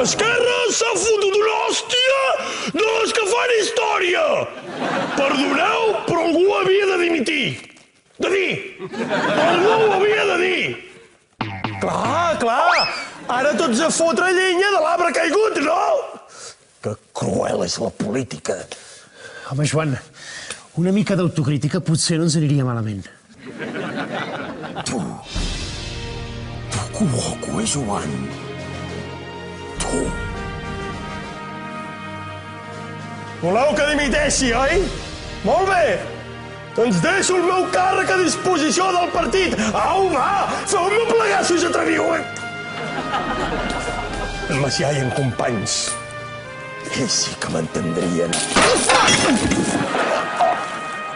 Esquerra s'ha fotut una hòstia de les que fan història. Perdoneu, però algú havia de dimitir. De dir. Algú ho havia de dir. Clar. Ara tots a fotre llenya de l'arbre caigut, no? Que cruel és la política. Home, Joan, una mica d'autocrítica potser no ens aniria malament. Tu cuoco, Joan. Tu. Voleu que dimiteixi, oi? Molt bé. Doncs deixo el meu càrrec a disposició del partit. Au, va, feu-me plegar si us atreviu. En Macià i en companys. Ells sí que m'entendrien.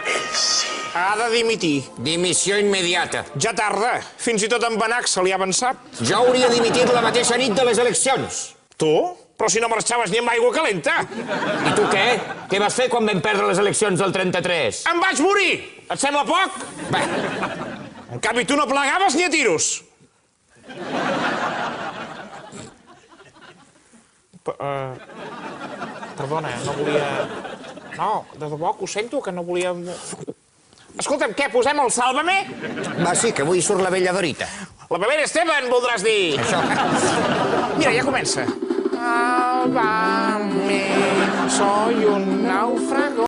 Ells sí. Ha de dimitir. Dimissió immediata. Ja tarda. Fins i tot en Benach se li ha avançat. Jo hauria dimitit la mateixa nit de les eleccions. Tu? Però si no marxaves ni amb aigua calenta. I tu què? Què vas fer quan vam perdre les eleccions del 33? Em vaig morir! Et sembla poc? Bé, En canvi, tu no plegaves ni a tiros. Perdona, no volia... No, de debò que ho sento, que no volia... Escolta'm, què, posem el Sálvame? va, sí, que avui surt la vella Dorita. La Belén Esteban, voldràs dir. Això. Mira, ja comença. Sálvame, soy un náufrago.